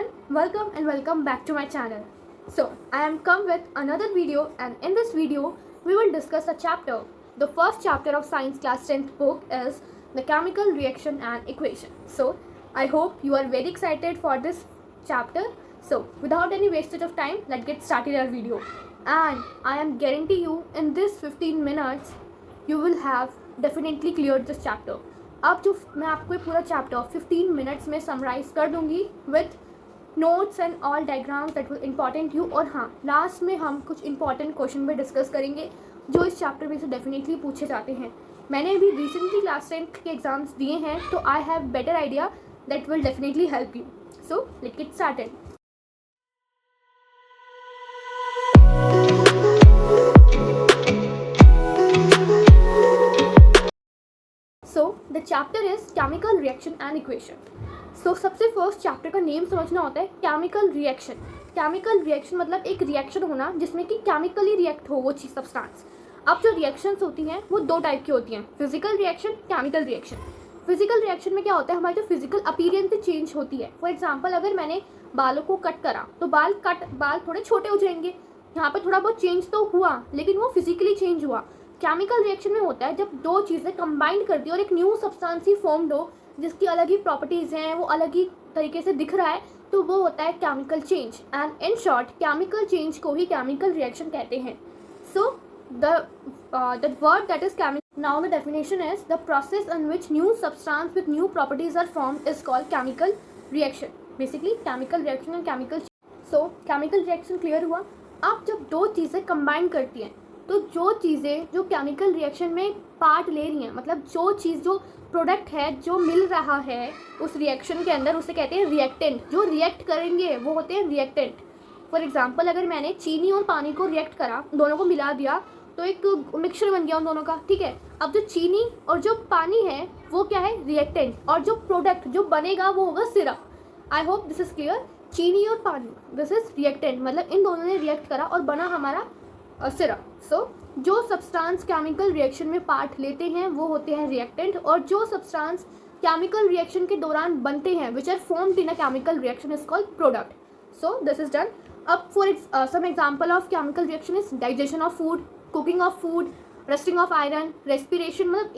everyone, welcome and welcome back to my channel. So, I am come with another video, and in this video we will discuss a chapter. The first chapter of science class 10th book is the chemical reaction and equation. So, I hope you are very excited for this chapter. So, without any wastage of time, let's get started our video. And I am guarantee you in this 15 minutes you will have definitely cleared this chapter. अब जो मैं आपको पूरा chapter 15 minutes में summarise कर दूंगी with notes and all diagrams that will important you. और हाँ, लास्ट में हम कुछ इंपॉर्टेंट क्वेश्चन भी डिस्कस करेंगे जो इस चैप्टर में से डेफिनेटली पूछे जाते हैं. मैंने अभी रिसेंटली क्लास 10 के एग्जाम्स दिए हैं, तो I have better idea that will definitely help you. So let's get started. So the chapter is chemical reaction and equation. So सबसे फर्स्ट चैप्टर का नेम समझना होता है केमिकल रिएक्शन. केमिकल रिएक्शन मतलब एक रिएक्शन होना जिसमें कि केमिकली रिएक्ट हो वो चीज़ सब्सटेंस. अब जो रिएक्शंस होती हैं वो दो टाइप की होती हैं, physical reaction, chemical reaction. Physical reaction में क्या होता है, हमारी जो फिजिकल अपीयरेंस चेंज होती है. फॉर एग्जाम्पल, अगर मैंने बालों को कट करा तो बाल थोड़े छोटे हो जाएंगे. यहाँ पर थोड़ा बहुत चेंज तो हुआ लेकिन वो फिजिकली चेंज हुआ. केमिकल रिएक्शन में होता है जब दो चीज़ें कंबाइंड कर दी और एक न्यू सब्सटेंस ही फॉर्म्ड हो जिसकी अलग ही प्रॉपर्टीज़ हैं, वो अलग ही तरीके से दिख रहा है, तो वो होता है chemical change. And in short chemical change को ही केमिकल रिएक्शन कहते हैं. So the word that is chemical. Now the definition is the process in which new substance with new properties are formed is called chemical reaction. Basically chemical reaction and chemical. So chemical reaction clear हुआ. अब जब दो चीज़ें combine करती हैं तो जो चीज़ें जो केमिकल रिएक्शन में पार्ट ले रही हैं, मतलब जो चीज़ जो प्रोडक्ट है जो मिल रहा है उस रिएक्शन के अंदर, उसे कहते हैं रिएक्टेंट. जो रिएक्ट करेंगे वो होते हैं रिएक्टेंट. फॉर एग्जांपल, अगर मैंने चीनी और पानी को रिएक्ट करा, दोनों को मिला दिया तो एक मिक्सचर बन गया उन दोनों का. ठीक है, अब जो चीनी और जो पानी है वो क्या है, रिएक्टेंट, और जो प्रोडक्ट जो बनेगा वो होगा syrup. I hope this is clear. चीनी और पानी, दिस इज रिएक्टेंट, मतलब इन दोनों ने रिएक्ट करा और बना हमारा सिरप. सो जो सब्सटेंस केमिकल रिएक्शन में पार्ट लेते हैं वो होते हैं रिएक्टेंट, और जो सब्सटेंस केमिकल रिएक्शन के दौरान बनते हैं which are formed in a chemical reaction is called product. So this is done. अब for some example of chemical reaction is digestion of food, cooking of food, rusting of iron, respiration. मतलब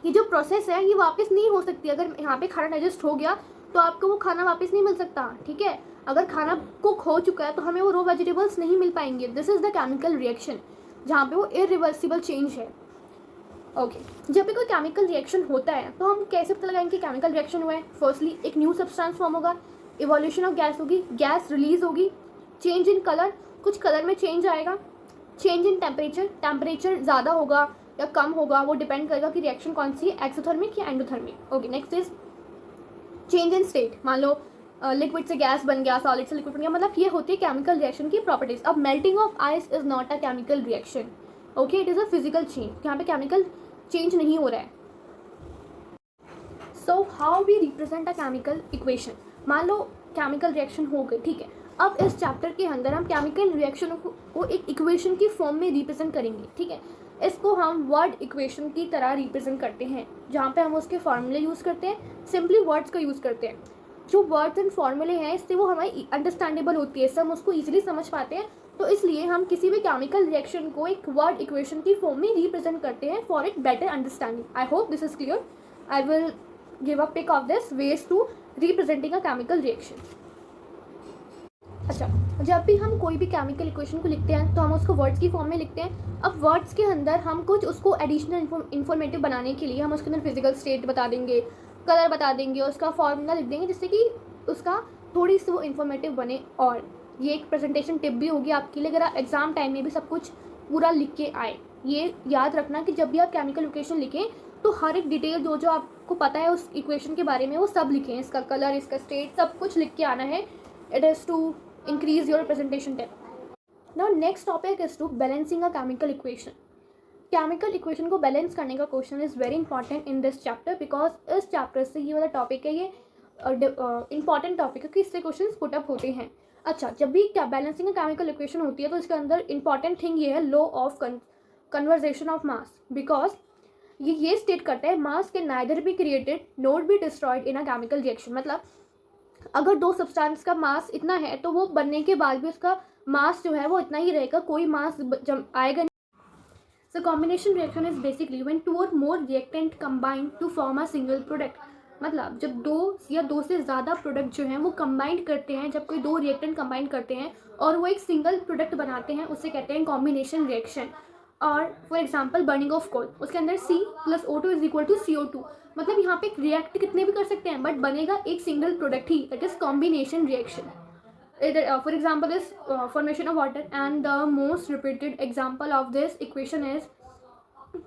ये जो process है ये वापस नहीं हो सकती. अगर यहाँ पे खाना डाइजेस्ट हो गया तो आपको वो खाना वापस नहीं मिल सकता. ठीक है, अगर खाना कुक हो चुका है तो हमें वो रॉ वेजिटेबल्स नहीं मिल पाएंगे. This is the chemical reaction जहाँ पे वो इरिवर्सिबल चेंज है. ओके, जब भी कोई केमिकल रिएक्शन होता है तो हम कैसे पता लगाएंगे कि केमिकल रिएक्शन हुआ है. फर्स्टली एक न्यू सब्सटेंस फॉर्म होगा, इवोल्यूशन ऑफ गैस होगी, गैस रिलीज होगी, चेंज इन कलर, कुछ कलर में चेंज आएगा, चेंज इन टेम्परेचर, टेम्परेचर ज़्यादा होगा या कम होगा, वो डिपेंड करेगा कि रिएक्शन कौन सी है, एक्सोथर्मिक या endothermic. Okay, next is change in state. मान लो लिक्विड से गैस बन गया, सॉलिड से लिक्विड बन गया, मतलब ये होती है केमिकल रिएक्शन की प्रॉपर्टीज. अब melting of ice is not a chemical reaction. Okay, it is a physical change. यहाँ पे केमिकल चेंज नहीं हो रहा है. So how we represent a chemical equation. मान लो केमिकल रिएक्शन हो गई, ठीक है. अब इस चैप्टर के अंदर हम केमिकल रिएक्शन को एक इक्वेशन की फॉर्म में रिप्रेजेंट करेंगे. ठीक है, इसको हम वर्ड इक्वेशन की तरह रिप्रेजेंट करते हैं जहाँ पे हम उसके फॉर्मूले यूज़ करते हैं, सिंपली वर्ड्स का यूज़ करते हैं. जो वर्ड्स एंड फॉर्मूले हैं इससे वो हमारी अंडरस्टैंडेबल होती है, हम उसको ईजिली समझ पाते हैं. तो इसलिए हम किसी भी केमिकल रिएक्शन को एक वर्ड इक्वेशन की फॉर्म में रिप्रेजेंट करते हैं for it better understanding. I hope this is clear. I will give a pick of this ways to representing a chemical reaction. अच्छा, जब भी हम कोई भी केमिकल इक्वेशन को लिखते हैं तो हम उसको वर्ड्स की फॉर्म में लिखते हैं. अब वर्ड्स के अंदर हम कुछ उसको एडिशनल इन्फॉर्मेटिव बनाने के लिए हम उसके अंदर फिजिकल स्टेट बता देंगे, कलर बता देंगे, उसका फॉर्मूला लिख देंगे जिससे कि उसका थोड़ी सी वो इन्फॉर्मेटिव बने. और ये एक प्रेजेंटेशन टिप भी होगी आपके लिए, अगर एग्जाम टाइम में भी सब कुछ पूरा लिख के आए. ये याद रखना कि जब भी आप केमिकल इक्वेशन लिखें तो हर एक डिटेल जो जो आपको पता है उस इक्वेशन के बारे में वो सब लिखें, इसका कलर, इसका स्टेट, सब कुछ लिख के आना है. It is to increase your presentation tip. Now next topic is to balancing a chemical equation. Chemical equation को बैलेंस करने का question is very important in this chapter, because इस चैप्टर से ये वाला टॉपिक है, ये इंपॉर्टेंट टॉपिक है कि इससे क्वेश्चन पुट अप होते हैं. अच्छा, जब भी क्या बैलेंसिंग केमिकल इक्वेशन होती है तो इसके अंदर इंपॉर्टेंट थिंग ये है law of conversation of mass, because ये स्टेट करता है मास can neither be created not be destroyed in a chemical reaction. मतलब अगर दो सब्सटेंस का मास इतना है तो वो बनने के बाद भी उसका मास जो है वो इतना ही रहेगा, कोई मास आएगा नहीं। So combination reaction is basically when two or more reactant combine to form a single product. मतलब जब दो या दो से ज़्यादा प्रोडक्ट जो हैं वो कंबाइन करते हैं, जब कोई दो रिएक्टेंट कंबाइन करते हैं और वो एक सिंगल प्रोडक्ट बनाते हैं, उसे कहते हैं कॉम्बिनेशन रिएक्शन। और for example burning of coal, उसके अंदर C+O2 is equal to CO2, मतलब यहाँ पे रिएक्ट कितने भी कर सकते हैं बट बनेगा एक single product he, that is combination reaction. For example is formation of water, and the most repeated example of this equation is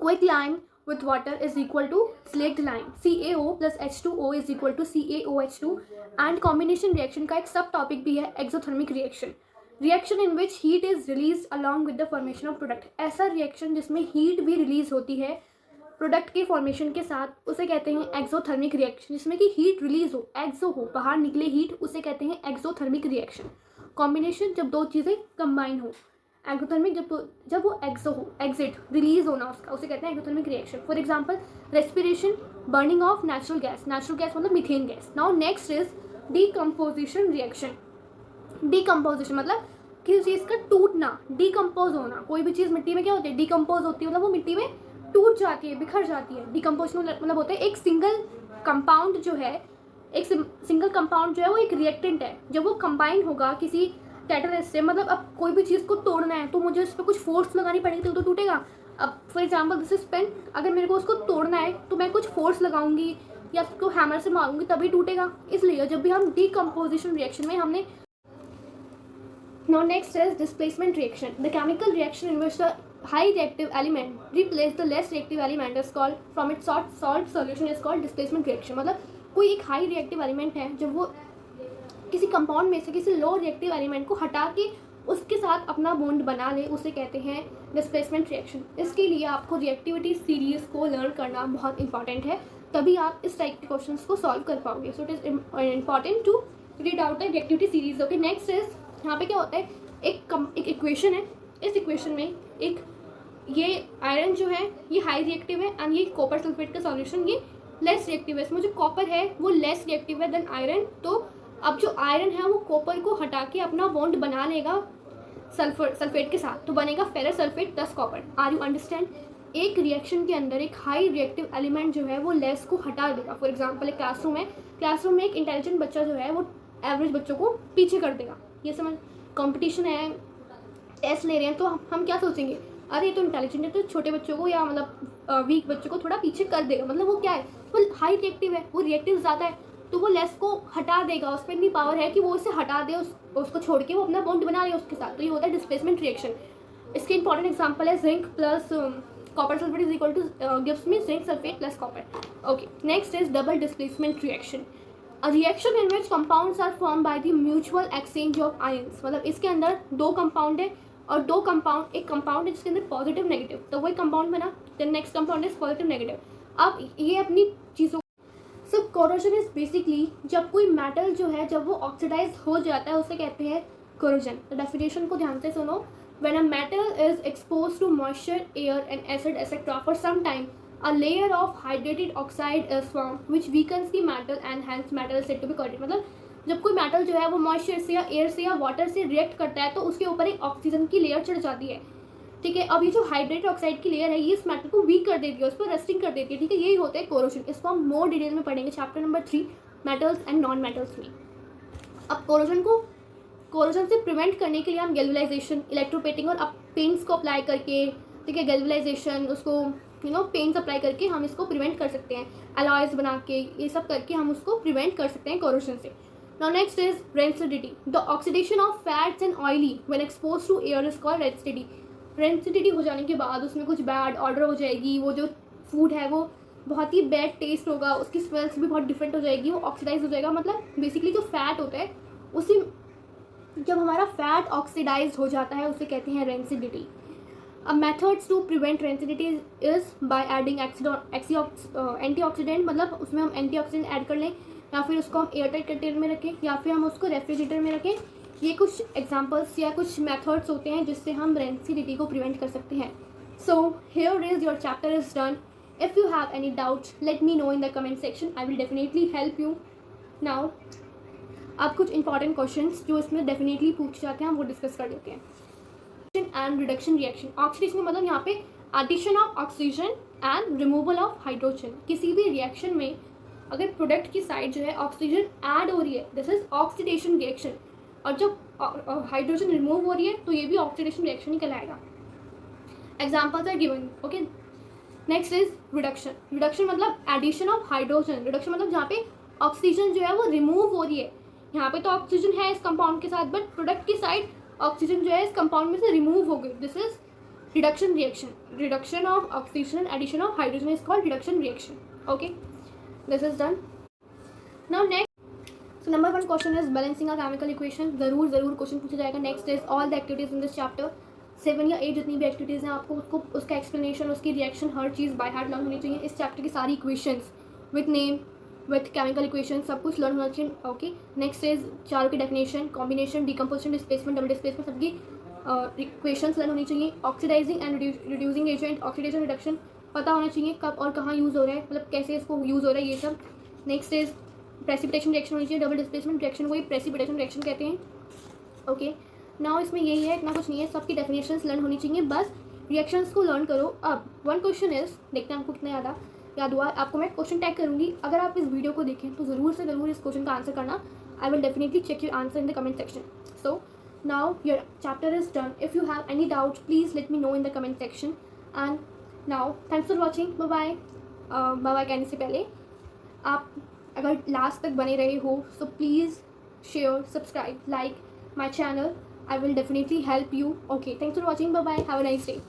quick lime with water is equal to slaked lime. CaO plus H2O is equal to CaOH2. and combination reaction का एक सब topic भी है exothermic reaction. Reaction in which heat is released along with the formation of product. ऐसा reaction जिसमें heat भी release होती है प्रोडक्ट के फॉर्मेशन के साथ, उसे कहते हैं एक्सोथर्मिक रिएक्शन. जिसमें कि हीट रिलीज हो, एक्सो हो, बाहर निकले हीट, उसे कहते हैं एक्सोथर्मिक रिएक्शन. कॉम्बिनेशन जब दो चीज़ें कंबाइन हो. एक्सोथर्मिक जब वो एक्सो हो, एग्जिट रिलीज होना उसका, उसे कहते हैं exothermic reaction. For example respiration, burning of natural gas मतलब methane gas. Now next is decomposition reaction. Decomposition मतलब किसी चीज़ का टूटना, डीकम्पोज होना. कोई भी चीज़ मिट्टी में क्या होती है, डीकम्पोज होती है, मतलब वो मिट्टी में टूट जाती है, बिखर जाती है. डिकम्पोजिशन मतलब होता है एक सिंगल कंपाउंड जो है, एक सिंगल कंपाउंड जो है वो एक रिएक्टेंट है. जब वो कंबाइन होगा किसी कैटलिस्ट से, मतलब अब कोई भी चीज़ को तोड़ना है तो मुझे उस पर कुछ फोर्स लगानी पड़ेगी तो टूटेगा. अब for example this is pen, अगर मेरे को उसको तोड़ना है तो मैं कुछ फोर्स लगाऊंगी या उसको हैमर से मारूंगी तभी टूटेगा. इसलिए जब भी हम डीकम्पोजिशन रिएक्शन में हमने. Now next is displacement reaction. The chemical reaction in which the high reactive element replace the less reactive element is called from its salt solution is called displacement reaction. मतलब कोई एक high reactive element है, जब वो किसी compound में से किसी लो रिएक्टिव एलिमेंट को हटा के उसके साथ अपना बॉन्ड बना ले, उसे कहते हैं डिस्प्लेसमेंट रिएक्शन. इसके लिए आपको रिएक्टिविटी सीरीज को लर्न करना बहुत इंपॉर्टेंट है, तभी आप इस टाइप के क्वेश्चन को सॉल्व कर पाओगे. So it is important to read out the reactivity series. Okay, next is यहाँ पे क्या होता है, एक इक्वेशन है. इस इक्वेशन में एक ये आयरन जो है ये हाई रिएक्टिव है एंड ये कॉपर सल्फेट का सॉल्यूशन ये लेस रिएक्टिव है. इसमें जो कॉपर है वो लेस रिएक्टिव है देन आयरन. तो अब जो आयरन है वो कॉपर को हटा के अपना बॉन्ड बना लेगा सल्फेट के साथ, तो बनेगा ferrous sulphate plus copper. Are you understand? एक रिएक्शन के अंदर एक हाई रिएक्टिव एलिमेंट जो है वो लेस को हटा देगा. फॉर एग्जाम्पल एक क्लासरूम में एक इंटेलिजेंट बच्चा जो है वो एवरेज बच्चों को पीछे कर देगा. ये समझ, कंपटीशन है, टेस्ट ले रहे हैं, तो हम क्या सोचेंगे, अरे ये तो इंटेलिजेंट है तो छोटे बच्चों को या मतलब वीक बच्चों को थोड़ा पीछे कर देगा. मतलब वो क्या है, वो हाई रिएक्टिव है, वो रिएक्टिव ज़्यादा है, तो वो लेस को हटा देगा. उस पर इतनी पावर है कि वो उसे हटा दे, उसको छोड़ के वो अपना बॉन्ड बना ले उसके साथ. तो ये होता है डिस्प्लेसमेंट रिएक्शन. इसके इंपॉर्टेंट एग्जाम्पल है zinc plus copper sulphate is equal two gives me zinc sulphate plus copper. Okay, next is double displacement reaction. A reaction in which compounds are formed by the mutual exchange of ions. मतलब इसके अंदर दो compound है और दो compound, एक compound है जिसके अंदर पॉजिटिव नेगेटिव, तो वही कंपाउंड बना, then next compound is positive negative. अब ये अपनी चीज़ों. सो कोरोजन इज बेसिकली जब कोई मेटल जो है जब वो ऑक्सीडाइज हो जाता है उसे कहते हैं कोरोजन. तो डेफिनेशन को ध्यान से सुनो. When a metal is expose to moisture, air and acid etcetera for some time, a layer of hydrated oxide is formed which weakens the metal and hence metal is said to be corroded. मतलब जब कोई metal जो है वो moisture से या air से या वाटर से रिएक्ट करता है तो उसके ऊपर एक ऑक्सीजन की लेयर चढ़ जाती है. ठीक है, अब ये जो हाइड्रेटेड ऑक्साइड की लेयर है ये इस मेटल को वीक कर देती है, उस पर रस्टिंग कर देती है. ठीक है, यही होता है कोरोजन. इसको हम मोर डिटेल में पढ़ेंगे chapter number 3 metals and non metals में. अब कोरोजन से प्रिवेंट करने के लिए हम गैल्वेनाइजेशन, इलेक्ट्रोप्लेटिंग और पेंट्स को अप्लाई करके, ठीक है, गैल्वेनाइजेशन उसको पेंट्स अप्लाई करके हम इसको प्रिवेंट कर सकते हैं. अलॉयज बना के ये सब करके हम उसको प्रिवेंट कर सकते हैं कोरोजन से. Now next is rancidity. The oxidation of fats and oily when expose to air is called rancidity. Rancidity हो जाने के बाद उसमें कुछ बैड ऑर्डर हो जाएगी, वो जो फूड है वो बहुत ही बैड टेस्ट होगा, उसकी स्मेल्स भी बहुत डिफरेंट हो जाएगी, वो ऑक्सीडाइज हो जाएगा. मतलब बेसिकली जो फैट होता है उसी, जब हमारा फैट ऑक्सीडाइज हो जाता है उसे कहते हैं rancidity. Methods to prevent rancidity is by adding antioxidant. मतलब उसमें हम एंटीऑक्सीडेंट ऐड कर लें या फिर उसको हम एयरटाइट कंटेनर में रखें या फिर हम उसको रेफ्रिजरेटर में रखें. ये कुछ एग्जांपल्स या कुछ मेथड्स होते हैं जिससे हम रेंसिडिटी को प्रिवेंट कर सकते हैं. So here is your chapter is done. If you have any doubts late me know in the comment section. I will definitely help you. Now अब कुछ इंपॉर्टेंट क्वेश्चंस जो इसमें डेफिनेटली पूछ जाते हैं हम वो डिस्कस कर लेते हैं. And reduction reaction. ऑक्सीडेशन का मतलब यहाँ पे addition of oxygen and removal of hydrogen. किसी भी रिएक्शन में अगर प्रोडक्ट की साइड जो है ऑक्सीजन ऐड हो रही है, दिस इज ऑक्सीडेशन रिएक्शन. और जब हाइड्रोजन रिमूव हो रही है तो ये भी ऑक्सीडेशन रिएक्शन ही कहलाएगा. Examples are given. Okay, next is reduction. Reduction मतलब एडिशन ऑफ हाइड्रोजन. रिडक्शन मतलब जहाँ पे ऑक्सीजन जो है वो रिमूव हो रही है. यहाँ पे तो ऑक्सीजन है इस कंपाउंड के साथ, बट प्रोडक्ट की साइड ऑक्सीजन जो है इस कंपाउंड में से रिमूव हो गई. This is reduction reaction. Reduction of oxygen, addition of hydrogen is called reduction reaction. Okay, this is done. Now next, so number 1 question is balancing a chemical equation. जरूर question पूछा जाएगा. Next is all the activities in this chapter. 7 या 8 जितनी भी activities हैं आपको उसको उसका एक्सप्लेनेशन, उसकी reaction, her cheese by heart learn होनी चाहिए. इस चैप्टर की सारी equations with name, with chemical equation, सब कुछ लर्न होना चाहिए. ओके, नेक्स्ट इज चारों की definition, combination, decomposition, displacement, double displacement, सबकी इक्वेशंस लर्न होनी चाहिए. Oxidising and reducing agent, oxidation reduction पता होना चाहिए कब और कहाँ यूज़ हो रहा है, मतलब कैसे इसको यूज़ हो रहा है, ये सब. नेक्स्ट इज प्रेसिपिटेशन रिएक्शन होनी चाहिए. डबल डिस्प्लेसमेंट रिएक्शन को ही प्रेसिपिटेशन रिएक्शन कहते हैं. ओके, नाउ इसमें यही है, इतना कुछ नहीं है. सबकी डेफिनेशंस लर्न होनी चाहिए, बस रिएक्शंस को लर्न करो. अब 1 क्वेश्चन इज, देखते हैं आपको कितना याद हुआ. आपको मैं क्वेश्चन टैग करूँगी. अगर आप इस वीडियो को देखें तो ज़रूर से ज़रूर इस क्वेश्चन का आंसर करना. I will definitely check your answer in the comment section. So now your chapter is done. If you have any doubt please let me know in the comment section. And now thanks for watching. Bye bye. Bye कहने से पहले आप अगर last तक बने रहे हो so please share, subscribe, like my channel. I will definitely help you. Okay, thanks for watching. Bye bye. Have a nice day.